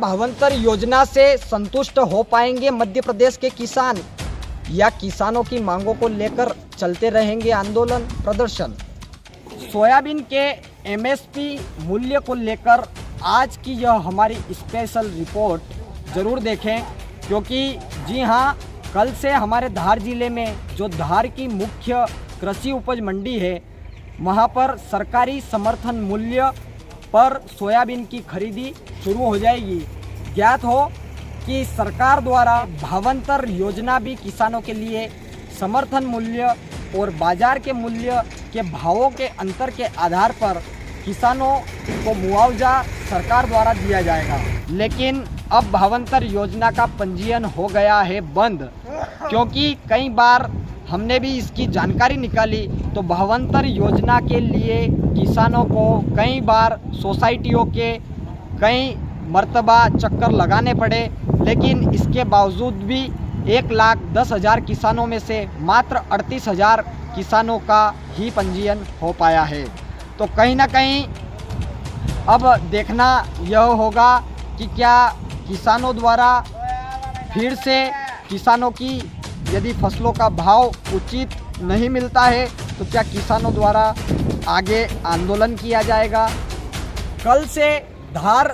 भावांतर योजना से संतुष्ट हो पाएंगे मध्य प्रदेश के किसान, या किसानों की मांगों को लेकर चलते रहेंगे आंदोलन प्रदर्शन? सोयाबीन के एमएसपी मूल्य को लेकर आज की यह हमारी स्पेशल रिपोर्ट ज़रूर देखें, क्योंकि जी हाँ, कल से हमारे धार जिले में जो धार की मुख्य कृषि उपज मंडी है, वहाँ पर सरकारी समर्थन मूल्य पर सोयाबीन की खरीदी शुरू हो जाएगी। ज्ञात हो कि सरकार द्वारा भावांतर योजना भी किसानों के लिए समर्थन मूल्य और बाजार के मूल्य के भावों के अंतर के आधार पर किसानों को मुआवजा सरकार द्वारा दिया जाएगा। लेकिन अब भावांतर योजना का पंजीयन हो गया है बंद, क्योंकि कई बार हमने भी इसकी जानकारी निकाली तो भावांतर योजना के लिए किसानों को कई बार सोसाइटियों के कई मर्तबा चक्कर लगाने पड़े, लेकिन इसके बावजूद भी 1,10,000 किसानों में से मात्र 38,000 किसानों का ही पंजीयन हो पाया है। तो कहीं ना कहीं अब देखना यह होगा कि क्या किसानों द्वारा फिर से किसानों की यदि फसलों का भाव उचित नहीं मिलता है तो क्या किसानों द्वारा आगे आंदोलन किया जाएगा। कल से धार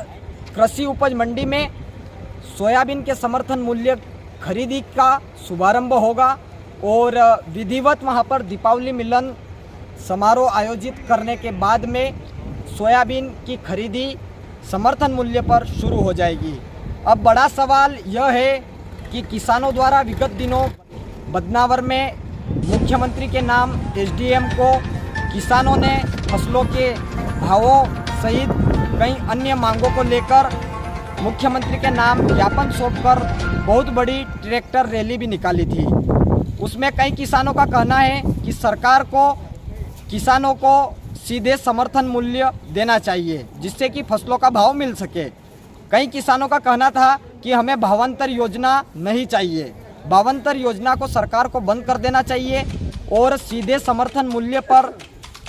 कृषि उपज मंडी में सोयाबीन के समर्थन मूल्य खरीदी का शुभारंभ होगा और विधिवत वहां पर दीपावली मिलन समारोह आयोजित करने के बाद में सोयाबीन की खरीदी समर्थन मूल्य पर शुरू हो जाएगी। अब बड़ा सवाल यह है कि किसानों द्वारा विगत दिनों बदनावर में मुख्यमंत्री के नाम एसडीएम को किसानों ने फसलों के भावों सहित कई अन्य मांगों को लेकर मुख्यमंत्री के नाम ज्ञापन सौंपकर बहुत बड़ी ट्रैक्टर रैली भी निकाली थी। उसमें कई किसानों का कहना है कि सरकार को किसानों को सीधे समर्थन मूल्य देना चाहिए जिससे कि फसलों का भाव मिल सके। कई किसानों का कहना था कि हमें भावांतर योजना नहीं चाहिए, भावांतर योजना को सरकार को बंद कर देना चाहिए और सीधे समर्थन मूल्य पर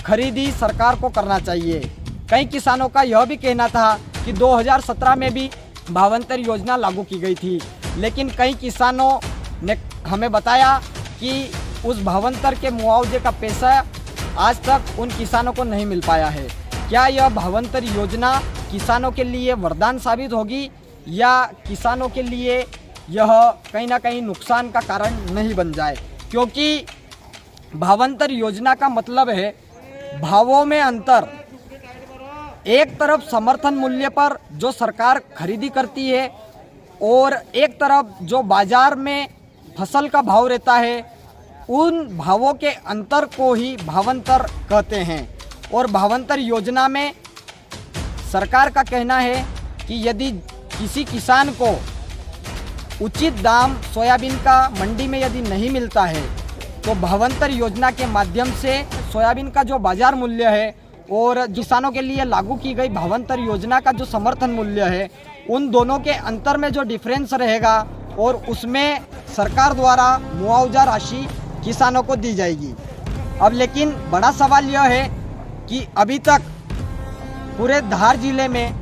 खरीदी सरकार को करना चाहिए। कई किसानों का यह भी कहना था कि 2017 में भी भावांतर योजना लागू की गई थी, लेकिन कई किसानों ने हमें बताया कि उस भावांतर के मुआवजे का पैसा आज तक उन किसानों को नहीं मिल पाया है। क्या यह भावांतर योजना किसानों के लिए वरदान साबित होगी या किसानों के लिए यह कहीं ना कहीं नुकसान का कारण नहीं बन जाए, क्योंकि भावांतर योजना का मतलब है भावों में अंतर। एक तरफ समर्थन मूल्य पर जो सरकार खरीदी करती है और एक तरफ जो बाजार में फसल का भाव रहता है, उन भावों के अंतर को ही भावांतर कहते हैं। और भावांतर योजना में सरकार का कहना है कि यदि किसी किसान को उचित दाम सोयाबीन का मंडी में यदि नहीं मिलता है तो भावांतर योजना के माध्यम से सोयाबीन का जो बाजार मूल्य है और किसानों के लिए लागू की गई भावांतर योजना का जो समर्थन मूल्य है, उन दोनों के अंतर में जो डिफरेंस रहेगा और उसमें सरकार द्वारा मुआवजा राशि किसानों को दी जाएगी। अब लेकिन बड़ा सवाल यह है कि अभी तक पूरे धार जिले में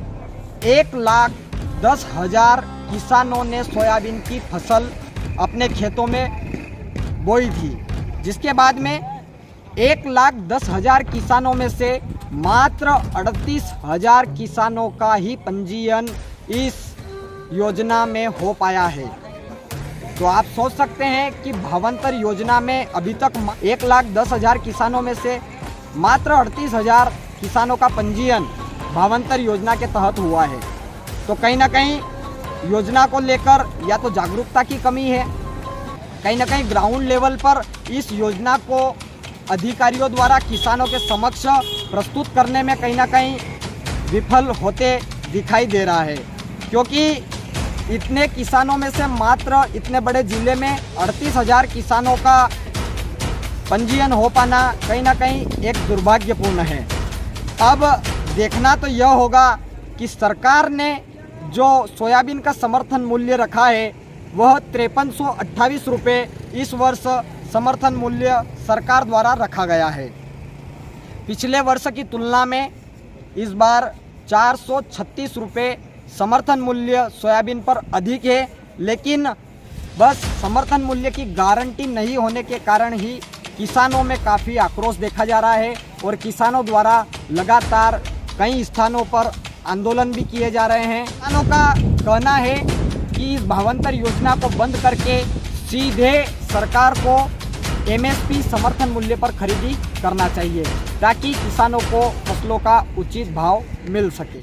1,10,000 किसानों ने सोयाबीन की फसल अपने खेतों में बोई थी, जिसके बाद में 1,10,000 किसानों में से मात्र 38,000 किसानों का ही पंजीयन इस योजना में हो पाया है। तो आप सोच सकते हैं कि भावांतर योजना में अभी तक 1,10,000 किसानों में से मात्र 38,000 किसानों का पंजीयन भावांतर योजना के तहत हुआ है। तो कहीं ना कहीं योजना को लेकर या तो जागरूकता की कमी है, कहीं ना कहीं ग्राउंड लेवल पर इस योजना को अधिकारियों द्वारा किसानों के समक्ष प्रस्तुत करने में कहीं ना कहीं विफल होते दिखाई दे रहा है, क्योंकि इतने किसानों में से मात्र इतने बड़े ज़िले में 38,000 किसानों का पंजीयन हो पाना कहीं ना कहीं एक दुर्भाग्यपूर्ण है। अब देखना तो यह होगा कि सरकार ने जो सोयाबीन का समर्थन मूल्य रखा है वह 5328 रुपये इस वर्ष समर्थन मूल्य सरकार द्वारा रखा गया है। पिछले वर्ष की तुलना में इस बार 436 रुपये समर्थन मूल्य सोयाबीन पर अधिक है, लेकिन बस समर्थन मूल्य की गारंटी नहीं होने के कारण ही किसानों में काफ़ी आक्रोश देखा जा रहा है और किसानों द्वारा लगातार कई स्थानों पर आंदोलन भी किए जा रहे हैं। किसानों का कहना है कि इस भावांतर योजना को बंद करके सीधे सरकार को एमएसपी समर्थन मूल्य पर खरीदी करना चाहिए ताकि किसानों को फसलों का उचित भाव मिल सके।